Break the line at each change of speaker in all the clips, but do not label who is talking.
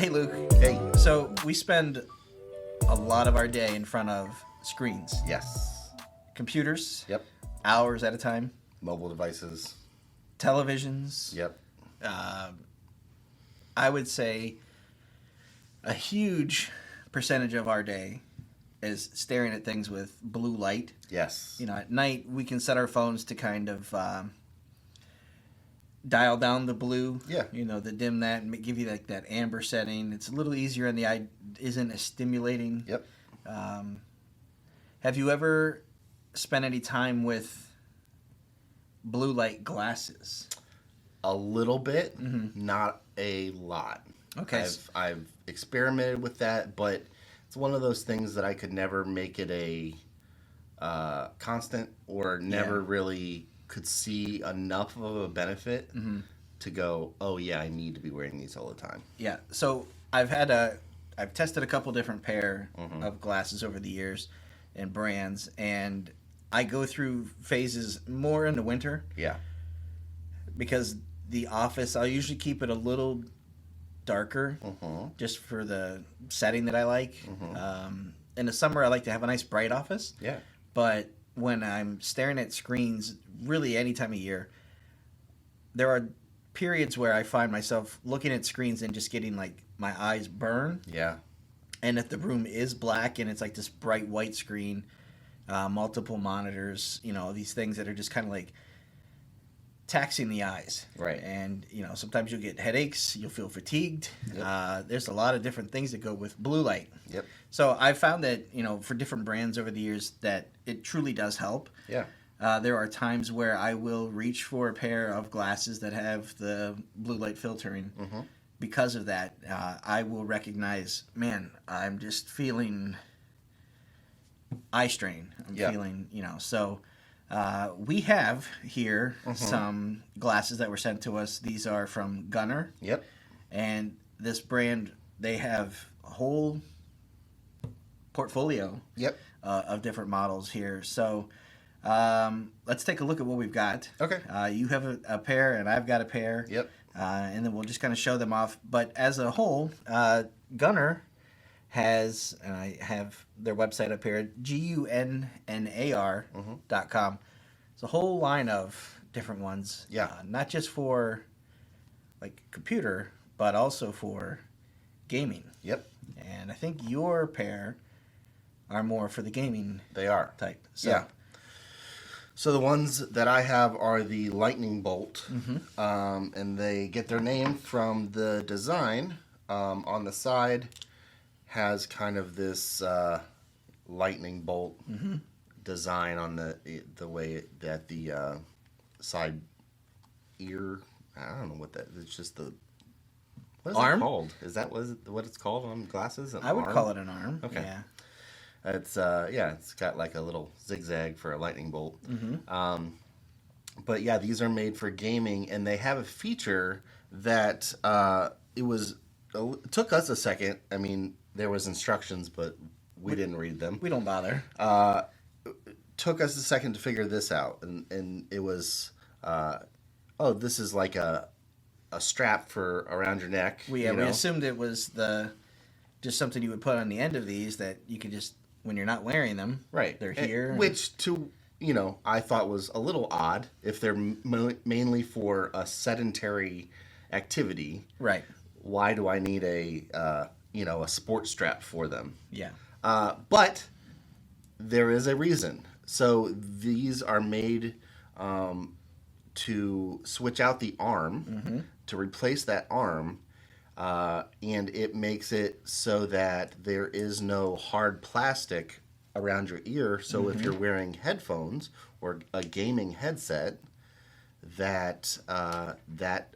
Hey, Luke.
Hey.
So we spend a lot of our day in front of screens,
Yes.
computers,
Yep.
hours at a time,
Mobile devices.
televisions.
Yep.
I would say a huge percentage of our day is staring at things with blue light.
Yes.
You know, at night we can set our phones to kind of dial down the blue.
Yeah.
You know, the dim that and give you like that amber setting. It's a little easier on the eye. Isn't as stimulating.
Yep.
Have you ever spent any time with blue light glasses?
A little bit, not a lot.
Okay.
I've experimented with that, but it's one of those things that I could never make it a constant, or never really could see enough of a benefit to go, oh yeah, I need to be wearing these all the time.
Yeah. So I've tested a couple different pair of glasses over the years and brands, and I go through phases more in the winter
Yeah.
because the office, I'll usually keep it a little darker just for the setting that I like. In the summer, I like to have a nice bright office.
Yeah.
But when I'm staring at screens, really any time of year, there are periods where I find myself looking at screens and just getting like my eyes burn.
Yeah.
And if the room is black and it's like this bright white screen, multiple monitors, you know, these things that are just kind of like taxing the eyes.
Right.
And, you know, sometimes you'll get headaches, you'll feel fatigued.
Yep.
There's a lot of different things that go with blue light.
Yep.
So I've found that, you know, for different brands over the years that it truly does help.
Yeah.
There are times where I will reach for a pair of glasses that have the blue light filtering. Because of that, I will recognize, man, I'm just feeling eye strain. I'm feeling, you know, so we have here some glasses that were sent to us. These are from Gunnar.
Yep.
And this brand, they have a whole portfolio
Yep.
of different models here. So let's take a look at what we've got.
Okay.
You have a pair, and I've got a pair.
Yep.
And then we'll just kind of show them off. But as a whole, Gunnar has, and I have their website up here, GUNNAR.com. It's a whole line of different ones.
Yeah.
Not just for like computer, but also for gaming.
Yep.
And I think your pair are more for the gaming
They are.
type. So,
Yeah. So the ones that I have are the lightning bolt, and they get their name from the design. On the side has kind of this lightning bolt design on the way that the side ear. I don't know what that. It's just the what is
Arm?
that called? Is that what it's called on glasses? An
I would
arm?
call it an arm.
Okay.
Yeah.
It's it's got like a little zigzag for a lightning bolt. But yeah, these are made for gaming, and they have a feature that it took us a second. I mean, there was instructions, but we didn't read them.
We don't bother.
Took us a second to figure this out, and it was this is like a strap for around your neck.
We assumed it was just something you would put on the end of these that you could just, when you're not wearing them,
right?
They're here.
Which I thought was a little odd if they're mainly for a sedentary activity.
Right.
Why do I need a sport strap for them?
Yeah.
But there is a reason. So these are made to switch out the arm to replace that arm. And it makes it so that there is no hard plastic around your ear. So if you're wearing headphones or a gaming headset, that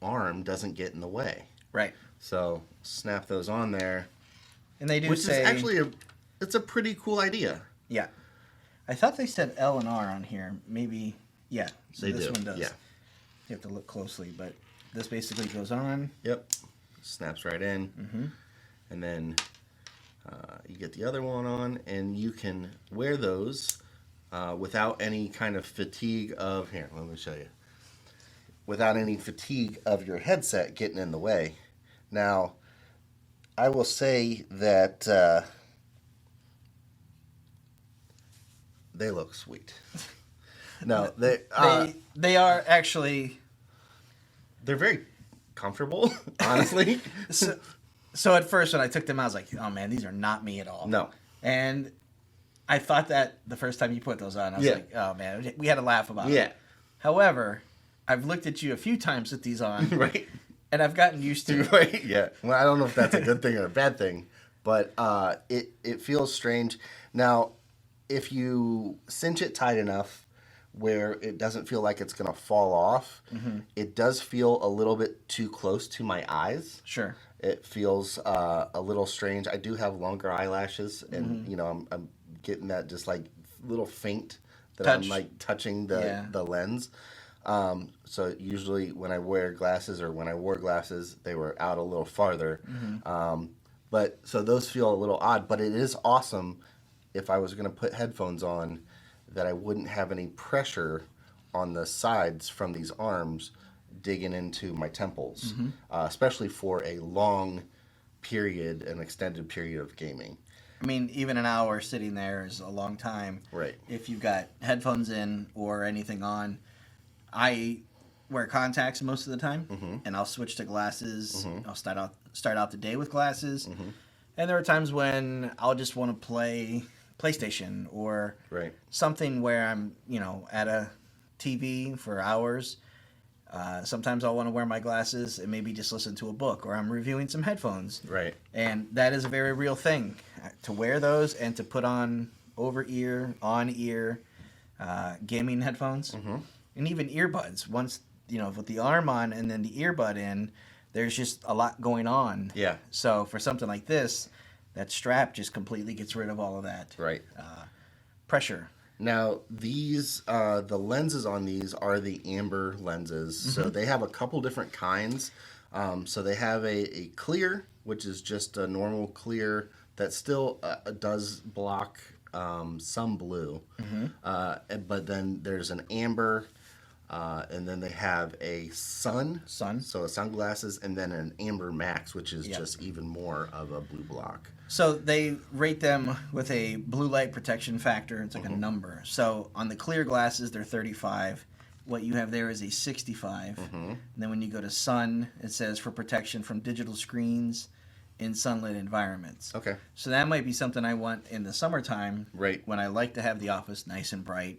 arm doesn't get in the way.
Right.
So snap those on there.
And they do
Which
say...
is actually it's a pretty cool idea.
Yeah. I thought they said L and R on here. Maybe... Yeah. So
They
this
do.
one does.
Yeah.
You have to look closely, but this basically goes on.
Yep. Snaps right in. And then you get the other one on, and you can wear those without any kind of fatigue of... Here, let me show you. Without any fatigue of your headset getting in the way. Now, I will say that they look sweet. No,
they are actually.
They're very comfortable, honestly.
So at first when I took them, I was like, "Oh man, these are not me at all."
No.
And I thought that the first time you put those on, I was like, "Oh man," we had a laugh about it.
Yeah.
However, I've looked at you a few times with these on,
Right.
and I've gotten used to it.
Right. Yeah. Well, I don't know if that's a good thing or a bad thing, but it feels strange. Now, if you cinch it tight enough where it doesn't feel like it's going to fall off, it does feel a little bit too close to my eyes.
Sure.
It feels a little strange. I do have longer eyelashes, and I'm getting that just like little feint that
Touch.
I'm like touching the lens. So usually when I wear glasses or when I wore glasses, they were out a little farther. But so those feel a little odd, but it is awesome if I was going to put headphones on that I wouldn't have any pressure on the sides from these arms digging into my temples, especially for a long period, an extended period of gaming.
I mean, even an hour sitting there is a long time.
Right.
If you've got headphones in or anything on. I wear contacts most of the time, and I'll switch to glasses. I'll start out the day with glasses. And there are times when I'll just want to play PlayStation or something where I'm, at a TV for hours. Sometimes I'll want to wear my glasses and maybe just listen to a book, or I'm reviewing some headphones.
Right.
And that is a very real thing, to wear those and to put on over-ear, on-ear gaming headphones. And even earbuds. Once, with the arm on and then the earbud in, there's just a lot going on.
Yeah.
So for something like this, that strap just completely gets rid of all of that.
Right.
Pressure.
Now, these, the lenses on these are the amber lenses. So they have a couple different kinds. So they have a clear, which is just a normal clear that still does block some blue. But then there's an amber. And then they have a sun, so sunglasses, and then an amber max, which is just even more of a blue block.
So they rate them with a blue light protection factor. It's like a number. So on the clear glasses, they're 35. What you have there is a 65. And then when you go to sun, it says for protection from digital screens in sunlit environments.
Okay.
So that might be something I want in the summertime,
Right.
when I like to have the office nice and bright,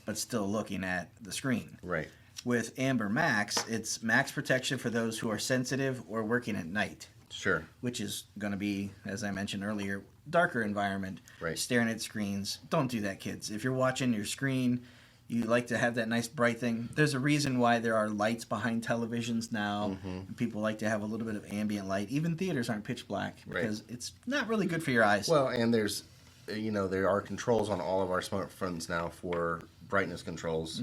but still looking at the screen.
Right.
With Amber Max, it's max protection for those who are sensitive or working at night.
Sure.
Which is going to be, as I mentioned earlier, darker environment.
Right.
Staring at screens. Don't do that, kids. If you're watching your screen, you like to have that nice bright thing. There's a reason why there are lights behind televisions now. And people like to have a little bit of ambient light. Even theaters aren't pitch black because it's not really good for your eyes.
Well, and there's, there are controls on all of our smartphones now for brightness controls.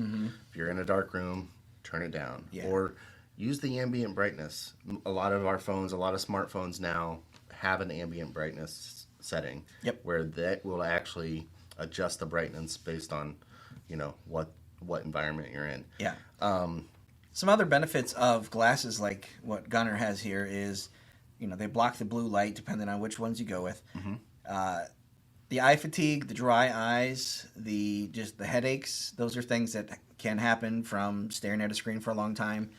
If you're in a dark room, turn it down. Or use the ambient brightness. A lot of our phones, a lot of smartphones now have an ambient brightness setting. Where that will actually adjust the brightness based on, what environment you're in.
Some other benefits of glasses like what Gunnar has here is, they block the blue light depending on which ones you go with. The eye fatigue, the dry eyes, the headaches, those are things that can happen from staring at a screen for a long time.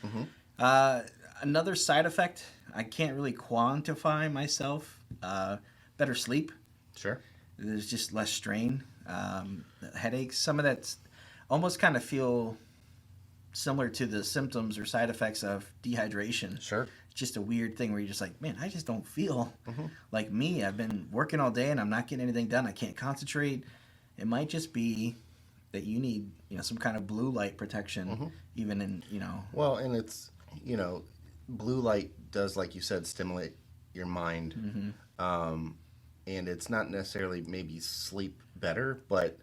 Another side effect, I can't really quantify myself, better sleep.
Sure.
There's just less strain. Headaches, some of that's almost kind of feel similar to the symptoms or side effects of dehydration.
Sure.
It's just a weird thing where you're just like, man, I just don't feel like me. I've been working all day and I'm not getting anything done. I can't concentrate. It might just be that you need, some kind of blue light protection, even in,
Well, and it's, blue light does, like you said, stimulate your mind. And it's not necessarily maybe sleep better, but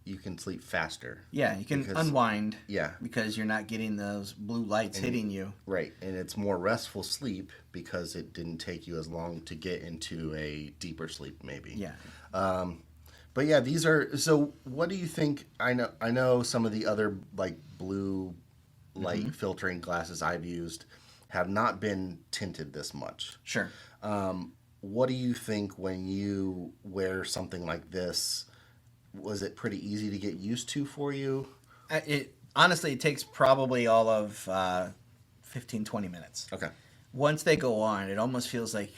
you can sleep faster.
Yeah, you can unwind.
Yeah.
Because you're not getting those blue lights hitting you.
Right. And it's more restful sleep because it didn't take you as long to get into a deeper sleep, maybe.
Yeah.
But yeah, these are, so what do you think? I know some of the other like blue light filtering glasses I've used have not been tinted this much.
Sure.
What do you think when you wear something like this? Was it pretty easy to get used to for you?
Honestly, it takes probably all of 15, 20 minutes.
Okay.
Once they go on, it almost feels like,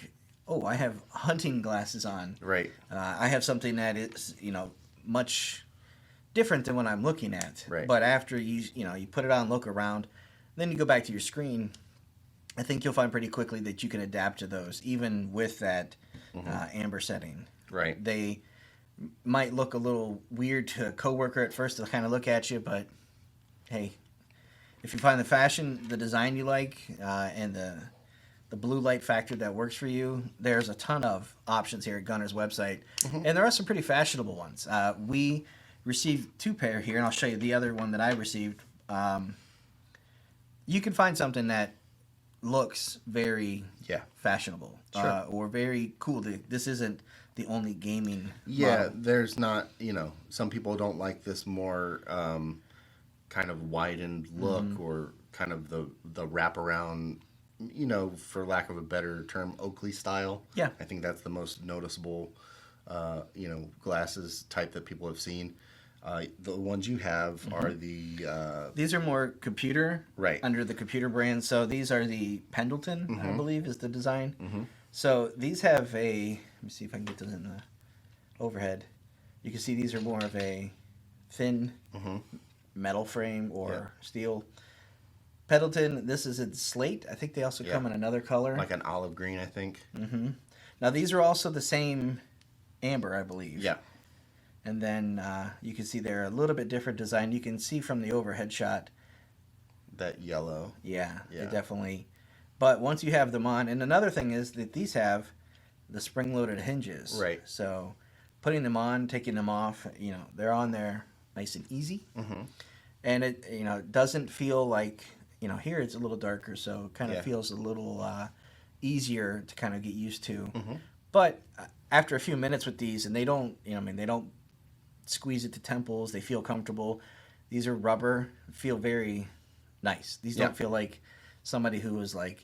oh, I have hunting glasses on.
Right.
I have something that is, much different than what I'm looking at.
Right.
But after you put it on, look around, then you go back to your screen, I think you'll find pretty quickly that you can adapt to those, even with that amber setting.
Right.
They might look a little weird to a coworker at first to kind of look at you, but hey, if you find the fashion, the design you like, and the blue light factor that works for you, there's a ton of options here at Gunnar's website, and there are some pretty fashionable ones. We received 2 pair here, and I'll show you the other one that I received. You can find something that looks very fashionable, or very cool. This isn't the only gaming model.
There's not, some people don't like this more kind of widened look or kind of the wraparound, for lack of a better term, Oakley style.
Yeah.
I think that's the most noticeable, glasses type that people have seen. The ones you have are the...
These are more computer,
right,
under the computer brand. So these are the Pendleton, I believe, is the design. So these have a... Let me see if I can get those in the overhead. You can see these are more of a thin metal frame or steel. Pendleton, this is in slate. I think they also come in another color.
Like an olive green, I think.
Now these are also the same amber, I believe.
Yeah.
And then you can see they're a little bit different design. You can see from the overhead shot.
That yellow.
Yeah, they definitely. But once you have them on, and another thing is that these have the spring-loaded hinges.
Right.
So putting them on, taking them off, they're on there nice and easy. And it doesn't feel like, here it's a little darker, so it kind of feels a little easier to kind of get used to. But after a few minutes with these, and they don't, they don't squeeze at the temples. They feel comfortable. These are rubber, feel very nice. These don't feel like somebody who was like,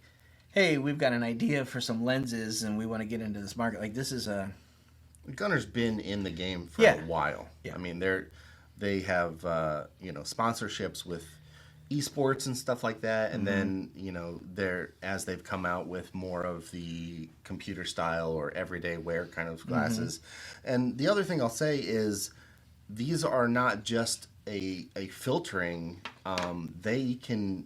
hey, we've got an idea for some lenses and we want to get into this market. Like, this is a...
Gunner's been in the game for a while. I mean, they have sponsorships with esports and stuff like that, and then as they've come out with more of the computer style or everyday wear kind of glasses. And the other thing I'll say is these are not just a filtering. They can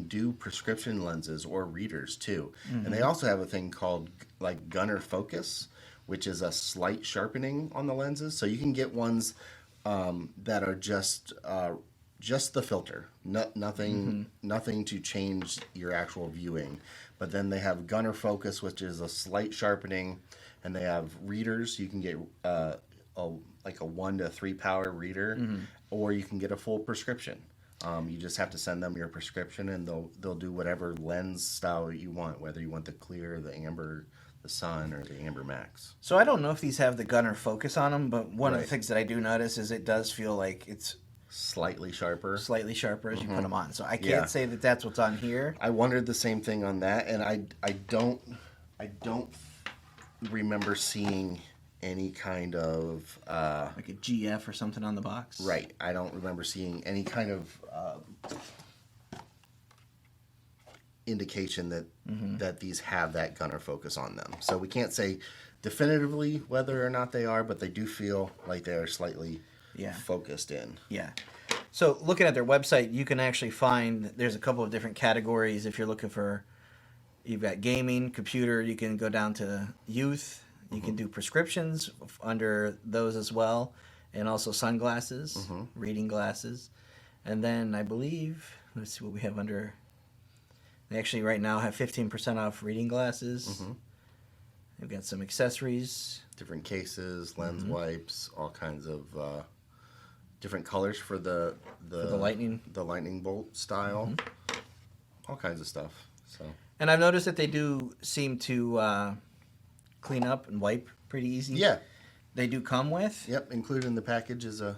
do prescription lenses or readers too, and they also have a thing called like Gunnar Focus, which is a slight sharpening on the lenses. So you can get ones that are just the filter, nothing to change your actual viewing. But then they have Gunnar Focus, which is a slight sharpening, and they have readers. You can get like a 1 to 3 power reader, or you can get a full prescription. You just have to send them your prescription, and they'll do whatever lens style you want, whether you want the clear, the amber, the sun, or the amber max.
So I don't know if these have the Gunnar Focus on them, but one of the things that I do notice is it does feel like it's
slightly sharper
as you put them on. So I can't say that that's what's on here.
I wondered the same thing on that, and I don't remember seeing any kind of
like a GF or something on the box.
Right. I don't remember seeing any kind of indication that these have that Gunnar Focus on them. So we can't say definitively whether or not they are, but they do feel like they are slightly focused in.
Yeah. So looking at their website, you can actually find there's a couple of different categories. If you're looking for, you've got gaming, computer, you can go down to youth. You can do prescriptions under those as well, and also sunglasses, reading glasses. And then I believe, let's see what we have under. They actually right now have 15% off reading glasses. They've got some accessories.
Different cases, lens wipes, all kinds of different colors for the lightning bolt style. All kinds of stuff. So.
And I've noticed that they do seem to clean up and wipe pretty easy.
Yeah.
They do come with.
Yep, included in the package is a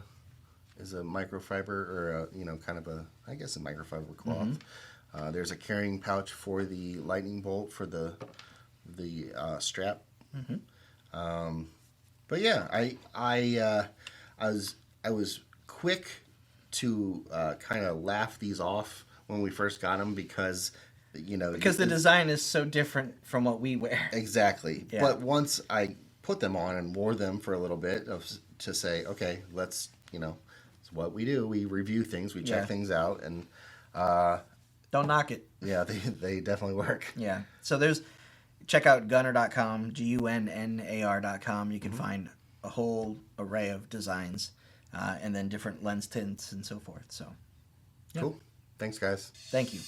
microfiber or kind of a microfiber cloth. There's a carrying pouch for the lightning bolt for the strap. But yeah, I was quick to kind of laugh these off when we first got them because
the design is so different from what we wear.
Exactly.
Yeah.
But once I put them on and wore them for a little bit to say, okay, let's it's what we do. We review things, we check things out, and
don't knock it.
Yeah, they definitely work.
Yeah. So check out gunnar.com, GUNNAR.com. You can find a whole array of designs and then different lens tints and so forth. So,
Cool. Thanks, guys.
Thank you.